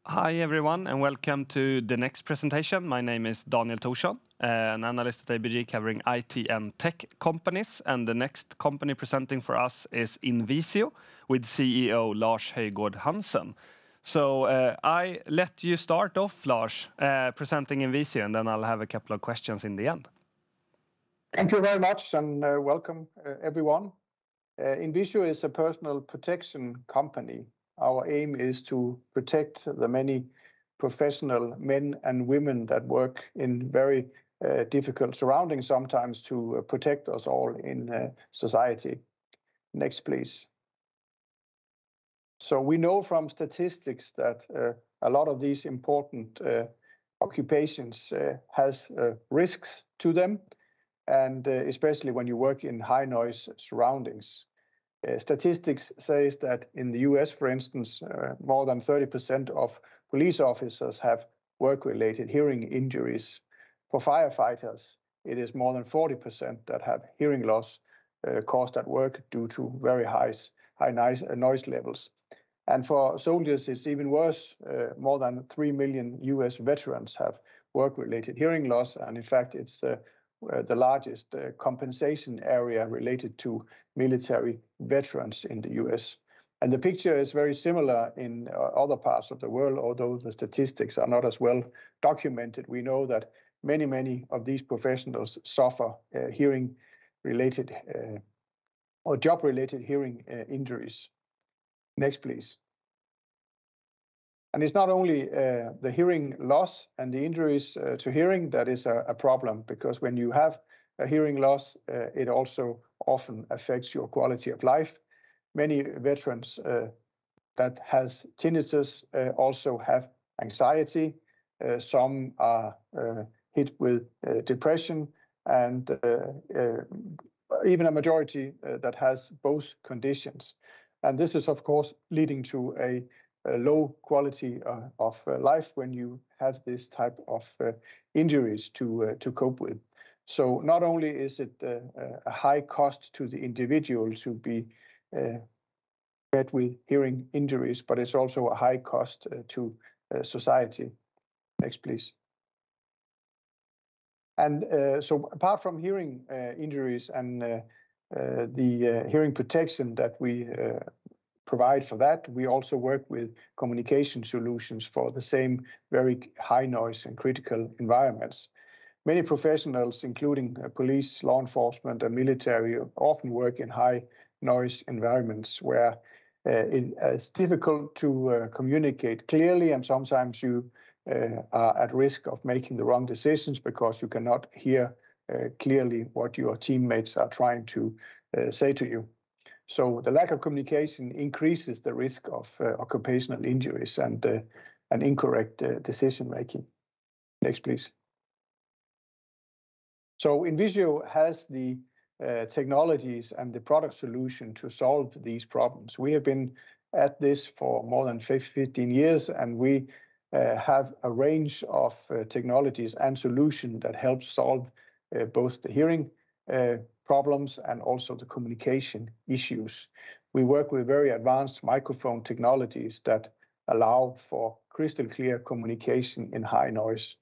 Hi everyone and welcome to the next presentation. My name is Daniel Thorsson, an analyst at ABG covering IT and tech companies. And the next company presenting for us is Invisio with CEO Lars Højgård Hansen. So I let you start off, Lars, presenting Invisio, and then I'll have a couple of questions in the end. Thank you very much and welcome everyone. Invisio is a personal protection company. Our aim is to protect the many professional men and women that work in very difficult surroundings sometimes to protect us all in society. Next, please. So we know from statistics that a lot of these important occupations has risks to them, and especially when you work in high noise surroundings. Statistics says that in the US, for instance, more than 30% of police officers have work-related hearing injuries. For firefighters, it is more than 40% that have hearing loss caused at work due to very high noise levels. And for soldiers, it's even worse. More than 3 million US veterans have work-related hearing loss, and in fact, it's the largest compensation area related to military veterans in the US. And the picture is very similar in other parts of the world, although the statistics are not as well documented. We know that many of these professionals suffer hearing-related or job-related hearing injuries. Next, please. And it's not only the hearing loss and the injuries to hearing that is a problem, because when you have a hearing loss, it also often affects your quality of life. Many veterans that has tinnitus also have anxiety. Some are hit with depression, and even a majority that has both conditions. And this is, of course, leading to a low quality of life when you have this type of injuries to cope with. So not only is it a high cost to the individual to be met with hearing injuries, but it's also a high cost to society. Next, please. And so apart from hearing injuries and the hearing protection that we provide for that, we also work with communication solutions for the same very high noise and critical environments. Many professionals, including police, law enforcement, and military, often work in high noise environments where it's difficult to communicate clearly, and sometimes you are at risk of making the wrong decisions because you cannot hear clearly what your teammates are trying to say to you. So the lack of communication increases the risk of occupational injuries and incorrect decision making. Next, please. So Invisio has the technologies and the product solution to solve these problems. We have been at this for more than 15 years, and we have a range of technologies and solutions that help solve both the hearing problems and also the communication issues. We work with very advanced microphone technologies that allow for crystal clear communication in high noise.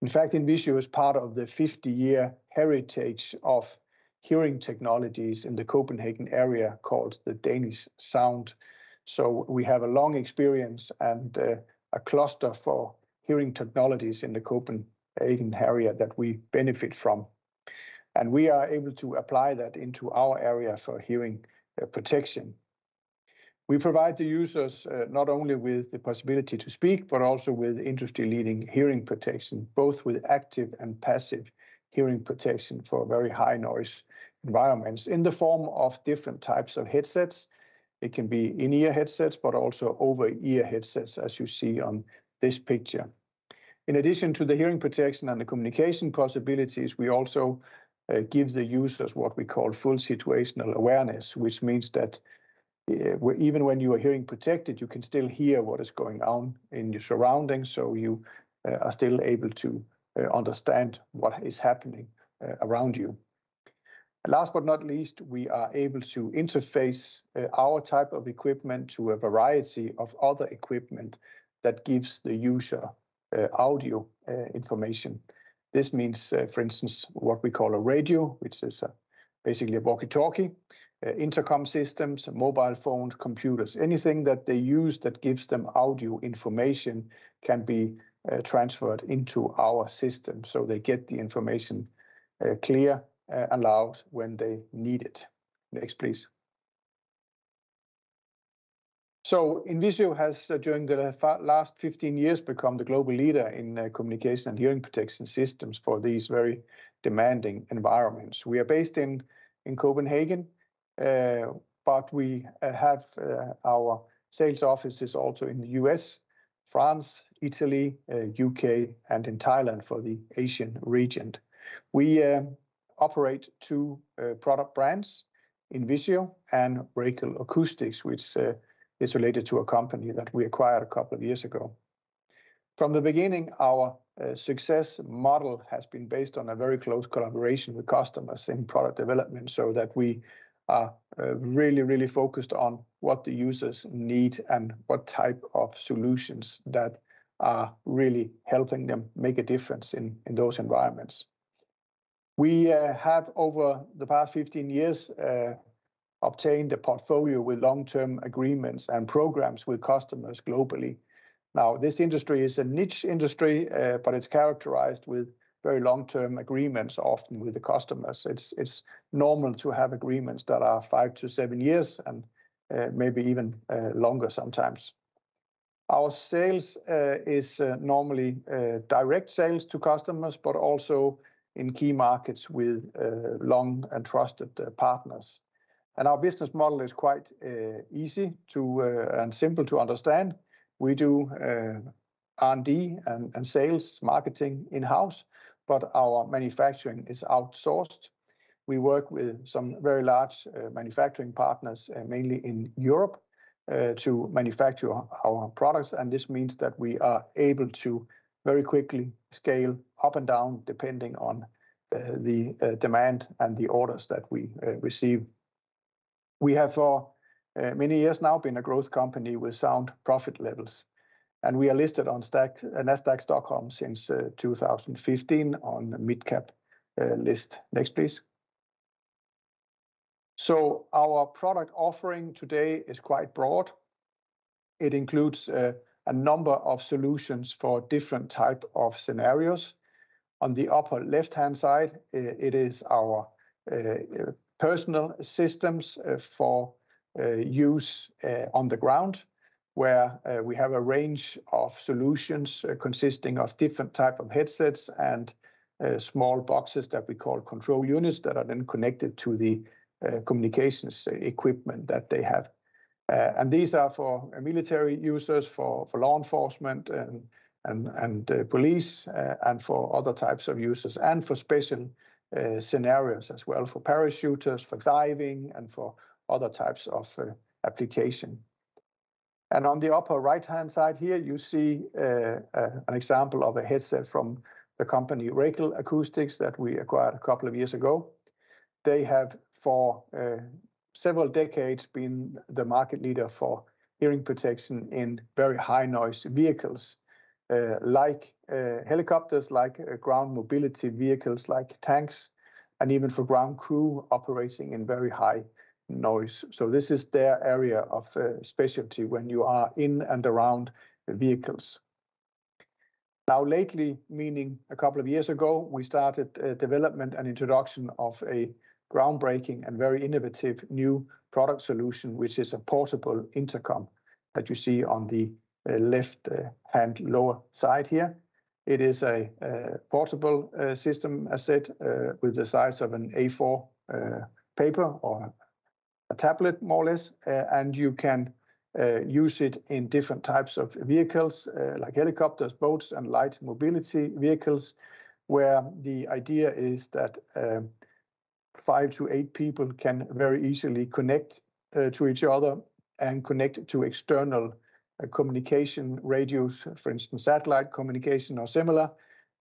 In fact, Invisio is part of the 50-year heritage of hearing technologies in the Copenhagen area called the Danish Sound. So we have a long experience and a cluster for hearing technologies in the Copenhagen area that we benefit from. And we are able to apply that into our area for hearing protection. We provide the users not only with the possibility to speak, but also with industry-leading hearing protection, both with active and passive hearing protection for very high noise environments in the form of different types of headsets. It can be in-ear headsets, but also over-ear headsets, as you see on this picture. In addition to the hearing protection and the communication possibilities, we also give the users what we call full situational awareness, which means that even when you are hearing protected, you can still hear what is going on in your surroundings, so you are still able to understand what is happening around you. Last but not least, we are able to interface our type of equipment to a variety of other equipment that gives the user audio information. This means, for instance, what we call a radio, which is basically a walkie-talkie, intercom systems, mobile phones, computers, anything that they use that gives them audio information can be transferred into our system, so they get the information clear and loud when they need it. Next, please. So Invisio has, during the last 15 years, become the global leader in communication and hearing protection systems for these very demanding environments. We are based in Copenhagen, but we have our sales offices also in the US, France, Italy, UK, and in Thailand for the Asian region. We operate two product brands, Invisio and Racal Acoustics, which is related to a company that we acquired a couple of years ago. From the beginning, our success model has been based on a very close collaboration with customers in product development, so that we are really focused on what the users need and what type of solutions that are really helping them make a difference in those environments. We have, over the past 15 years, obtained a portfolio with long-term agreements and programs with customers globally. Now, this industry is a niche industry, but it's characterized with very long-term agreements, often with the customers. It's normal to have agreements that are 5 to 7 years and maybe even longer sometimes. Our sales is normally direct sales to customers, but also in key markets with long and trusted partners. And our business model is quite easy to and simple to understand. We do R&D and sales, marketing in-house, but our manufacturing is outsourced. We work with some very large manufacturing partners, mainly in Europe, to manufacture our products, and this means that we are able to very quickly scale up and down depending on the demand and the orders that we receive. We have for many years now been a growth company with sound profit levels, and we are listed on Nasdaq Stockholm since 2015 on the mid-cap list. Next, please. So our product offering today is quite broad. It includes a number of solutions for different type of scenarios. On the upper left-hand side, it is our personal systems for use on the ground, where we have a range of solutions consisting of different type of headsets and small boxes that we call control units that are then connected to the communications equipment that they have. And these are for military users, for law enforcement and police, and for other types of users, and for special scenarios as well, for parachuters, for diving, and for other types of application. And on the upper right-hand side here, you see an example of a headset from the company Racal Acoustics that we acquired a couple of years ago. They have for several decades been the market leader for hearing protection in very high noise vehicles, like helicopters, like ground mobility vehicles, like tanks, and even for ground crew operating in very high noise. So this is their area of specialty when you are in and around the vehicles. Now lately, meaning a couple of years ago, we started development and introduction of a groundbreaking and very innovative new product solution, which is a portable intercom that you see on the left hand lower side here. It is a portable system, as said, with the size of an A4 paper or a tablet, more or less, and you can use it in different types of vehicles, like helicopters, boats, and light mobility vehicles, where the idea is that 5 to 8 people can very easily connect to each other and connect to external communication radios, for instance, satellite communication or similar.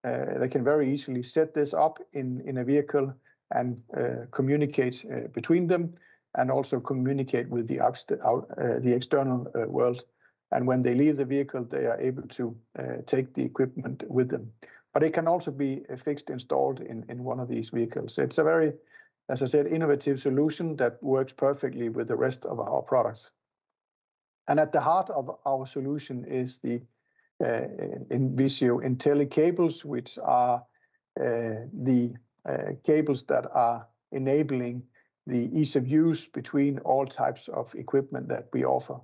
They can very easily set this up in a vehicle and communicate between them, and also communicate with the external world And when they leave the vehicle, they are able to take the equipment with them. But it can also be fixed, installed in one of these vehicles. It's a very, as I said, innovative solution that works perfectly with the rest of our products. And at the heart of our solution is the Invisio IntelliCables, which are the cables that are enabling the ease of use between all types of equipment that we offer.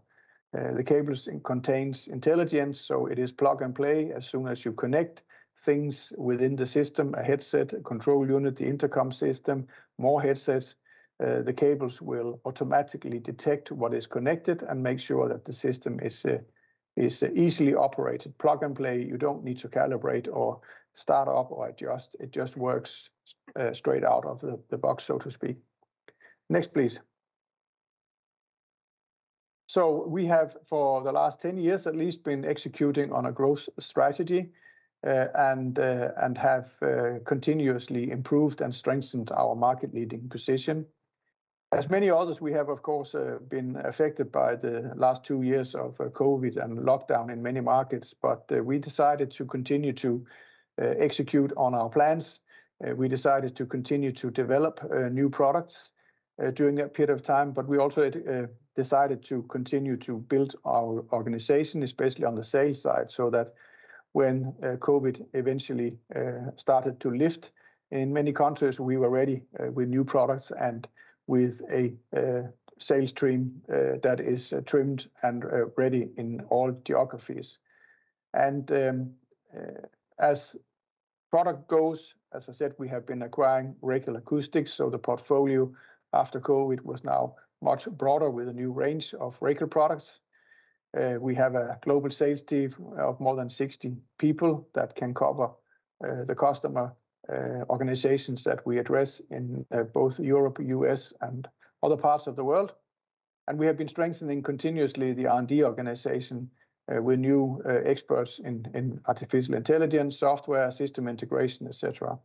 The cables contains intelligence, so it is plug and play. As soon as you connect things within the system, a headset, a control unit, the intercom system, more headsets, the cables will automatically detect what is connected and make sure that the system is easily operated. Plug and play, you don't need to calibrate or start up or adjust. It just works straight out of the box, so to speak. Next, please. So we have, for the last 10 years at least, been executing on a growth strategy and have continuously improved and strengthened our market-leading position. As many others, we have, of course, been affected by the last 2 years of COVID and lockdown in many markets, but we decided to continue to execute on our plans. We decided to continue to develop new products during that period of time, but we also decided to continue to build our organization, especially on the sales side, so that when COVID eventually started to lift in many countries, we were ready with new products and with a sales team that is trimmed and ready in all geographies. And as product goes, as I said, we have been acquiring Racal Acoustics, so the portfolio after COVID was now much broader with a new range of Racal products. We have a global sales team of more than 60 people that can cover the customer organizations that we address in both Europe, US, and other parts of the world. And we have been strengthening continuously the R&D organization with new experts in artificial intelligence, software, system integration, etc.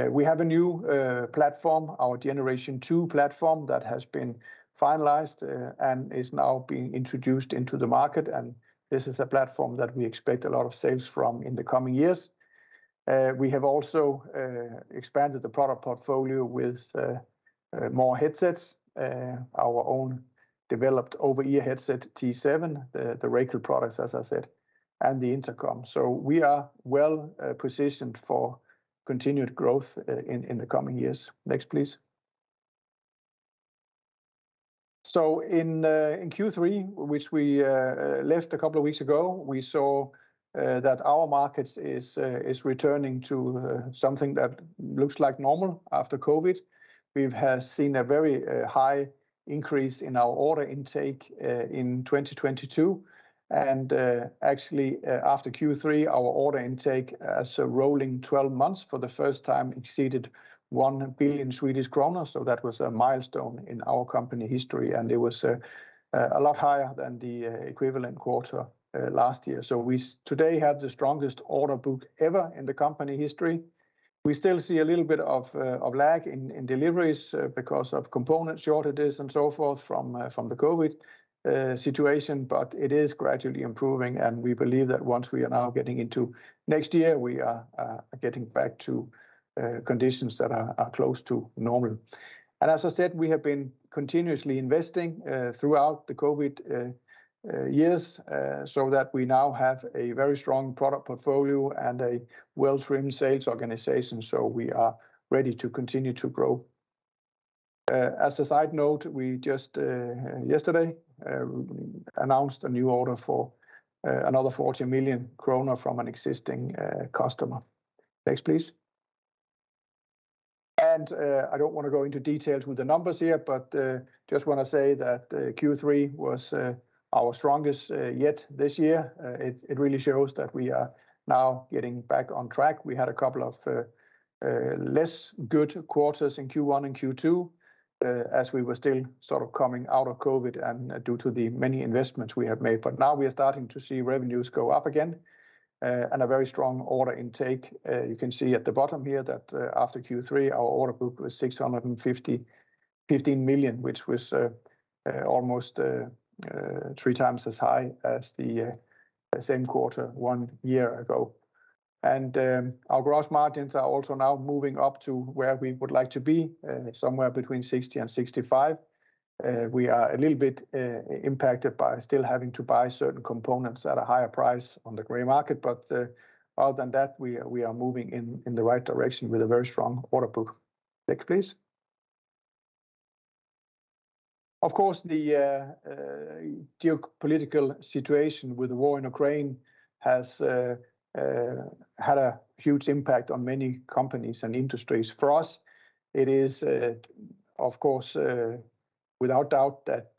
We have a new platform, our Generation 2 platform, that has been finalized and is now being introduced into the market. And this is a platform that we expect a lot of sales from in the coming years. We have also expanded the product portfolio with more headsets, our own developed over-ear headset T7, the Racal products, as I said, and the intercom. So we are well positioned for continued growth in the coming years. Next, please. So in Q3, which we left a couple of weeks ago, we saw that our markets is returning to something that looks like normal after COVID. We have seen a very high increase in our order intake in 2022. And actually, after Q3, our order intake as a rolling 12 months for the first time exceeded 1 billion Swedish kronor. So that was a milestone in our company history, and it was a lot higher than the equivalent quarter last year. So we today have the strongest order book ever in the company history. We still see a little bit of lag in deliveries because of component shortages and so forth from the COVID situation, but it is gradually improving, and we believe that once we are now getting into next year, we are getting back to conditions that are close to normal. And as I said, we have been continuously investing throughout the COVID years, so that we now have a very strong product portfolio and a well-trimmed sales organization, so we are ready to continue to grow. As a side note, we just yesterday announced a new order for another 40 million kronor from an existing customer. Next, please. And I don't want to go into details with the numbers here, but just want to say that Q3 was our strongest yet this year. It really shows that we are now getting back on track. We had a couple of less good quarters in Q1 and Q2, as we were still sort of coming out of COVID and due to the many investments we have made. But now we are starting to see revenues go up again and a very strong order intake. You can see at the bottom here that after Q3, our order book was 615 million, which was almost 3 times as high as the same quarter 1 year ago. And our gross margins are also now moving up to where we would like to be, somewhere between 60 and 65. We are a little bit impacted by still having to buy certain components at a higher price on the gray market, but other than that, we are moving in the right direction with a very strong order book. Next, please. Of course, the geopolitical situation with the war in Ukraine has had a huge impact on many companies and industries. For us, it is, of course, without doubt that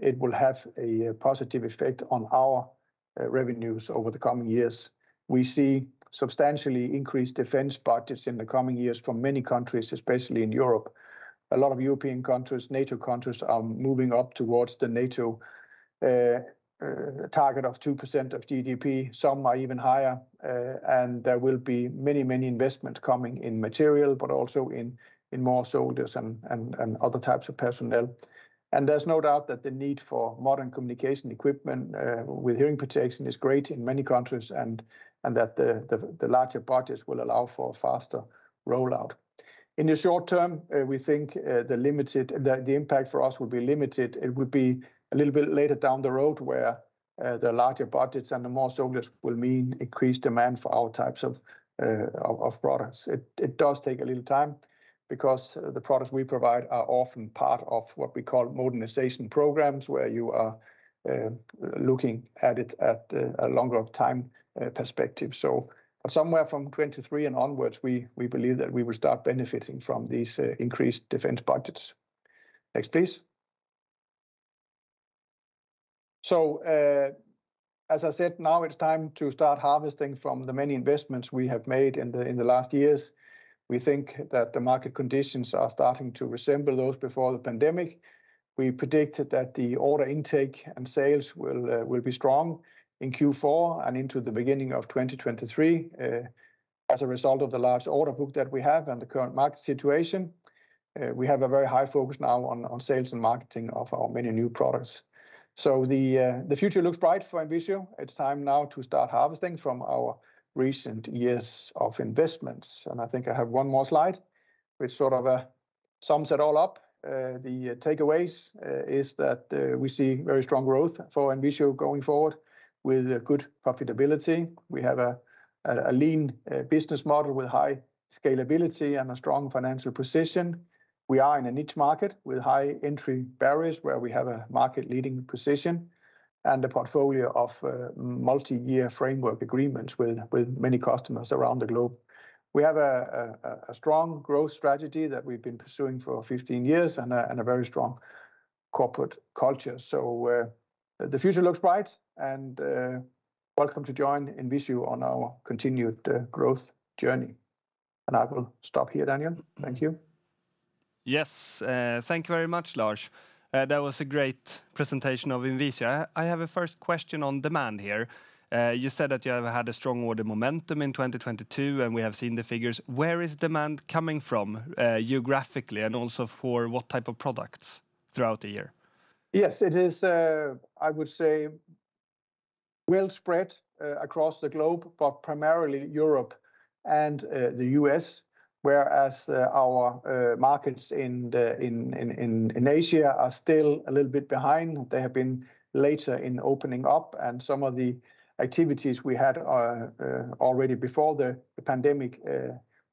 it will have a positive effect on our revenues over the coming years. We see substantially increased defense budgets in the coming years from many countries, especially in Europe. A lot of European countries, NATO countries, are moving up towards the NATO target of 2% of GDP. Some are even higher, and there will be many investments coming in material, but also in more soldiers and other types of personnel. And there's no doubt that the need for modern communication equipment with hearing protection is great in many countries, and that the larger budgets will allow for a faster rollout. In the short term, we think the impact for us will be limited. It will be a little bit later down the road where the larger budgets and the more soldiers will mean increased demand for our types of products. It does take a little time because the products we provide are often part of what we call modernization programs, where you are looking at it at a longer time perspective. So somewhere from 23 and onwards, we believe that we will start benefiting from these increased defense budgets. Next, please. So, as I said, now it's time to start harvesting from the many investments we have made in the last years. We think that the market conditions are starting to resemble those before the pandemic. We predicted that the order intake and sales will be strong in Q4 and into the beginning of 2023 as a result of the large order book that we have and the current market situation. We have a very high focus now on sales and marketing of our many new products. So the future looks bright for Invisio. It's time now to start harvesting from our recent years of investments. And I think I have one more slide, which sort of sums it all up. The takeaways is that we see very strong growth for Invisio going forward with good profitability. We have a lean business model with high scalability and a strong financial position. We are in a niche market with high entry barriers where we have a market-leading position and a portfolio of multi-year framework agreements with many customers around the globe. We have a strong growth strategy that we've been pursuing for 15 years and a very strong corporate culture. So the future looks bright, and welcome to join Invisio on our continued growth journey. And I will stop here, Daniel. Thank you. Yes, thank you very much, Lars. That was a great presentation of Invisio. I have a first question on demand here. You said that you have had a strong order momentum in 2022, and we have seen the figures. Where is demand coming from geographically, and also for what type of products throughout the year? Yes, it is, I would say, well spread across the globe, but primarily Europe and the US. Whereas our markets in Asia are still a little bit behind. They have been later in opening up, and some of the activities we had already before the pandemic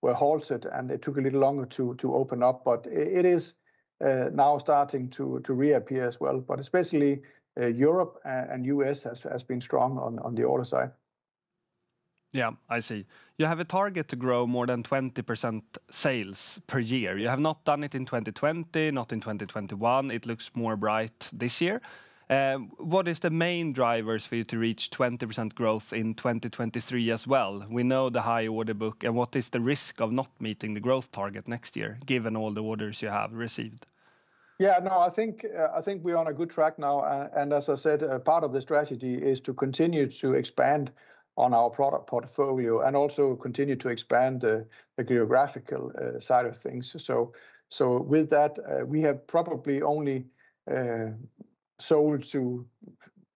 were halted, and it took a little longer to open up. But it is now starting to reappear as well. But especially Europe and US has been strong on the order side. Yeah, I see. You have a target to grow more than 20% sales per year. You have not done it in 2020, not in 2021. It looks more bright this year. What is the main drivers for you to reach 20% growth in 2023 as well? We know the high order book, and what is the risk of not meeting the growth target next year, given all the orders you have received? Yeah, no, I think we're on a good track now. And as I said, part of the strategy is to continue to expand on our product portfolio and also continue to expand the geographical side of things. So with that, we have probably only sold to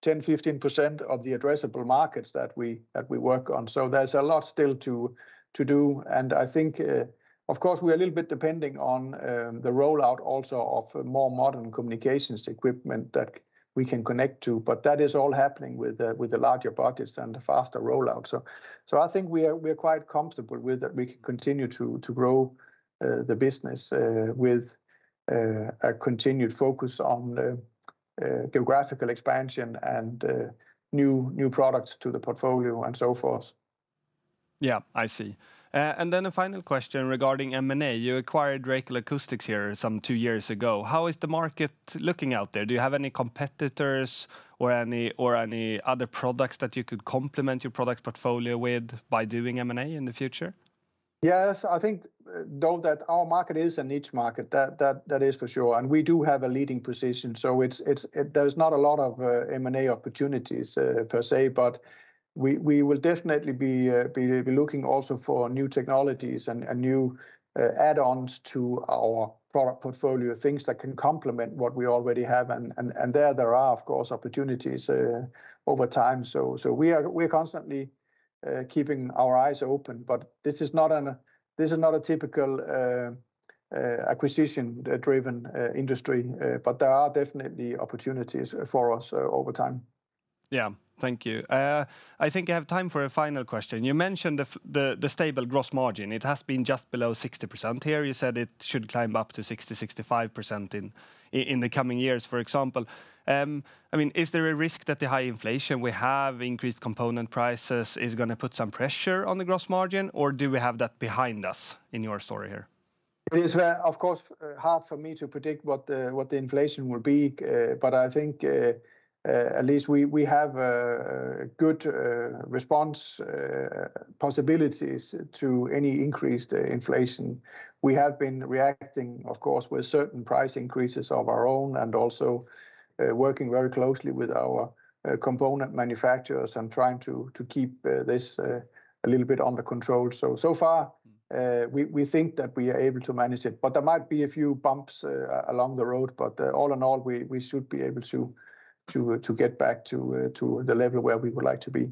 10-15% of the addressable markets that we work on. So there's a lot still to do, and I think, of course, we're a little bit depending on the rollout also of more modern communications equipment that we can connect to, but that is all happening with the larger budgets and the faster rollout. So I think we're quite comfortable with that. We can continue to grow the business with a continued focus on geographical expansion and new products to the portfolio and so forth. Yeah, I see. And then a final question regarding M&A. You acquired Racal Acoustics here some 2 years ago. How is the market looking out there? Do you have any competitors or any other products that you could complement your product portfolio with by doing M&A in the future? Yes, I think though that our market is a niche market, that is for sure, and we do have a leading position. So there's not a lot of M&A opportunities per se, but we will definitely be looking also for new technologies and new add-ons to our product portfolio, things that can complement what we already have, and there are of course opportunities over time. So we're constantly keeping our eyes open, but this is not a typical acquisition-driven industry, but there are definitely opportunities for us over time. Yeah, thank you. I think I have time for a final question. You mentioned the stable gross margin. It has been just below 60% here. You said it should climb up to 60-65% in the coming years, for example. I mean, is there a risk that the high inflation we have, increased component prices, is going to put some pressure on the gross margin, or do we have that behind us in your story here? It is, of course, hard for me to predict what the inflation will be, but I think at least we have good response possibilities to any increased inflation. We have been reacting, of course, with certain price increases of our own, and also working very closely with our component manufacturers and trying to keep this a little bit under control. So far, we think that we are able to manage it, but there might be a few bumps along the road. But all in all, we should be able to get back to the level where we would like to be.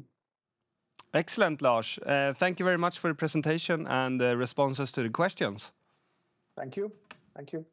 Excellent, Lars. Thank you very much for the presentation and the responses to the questions. Thank you. Thank you.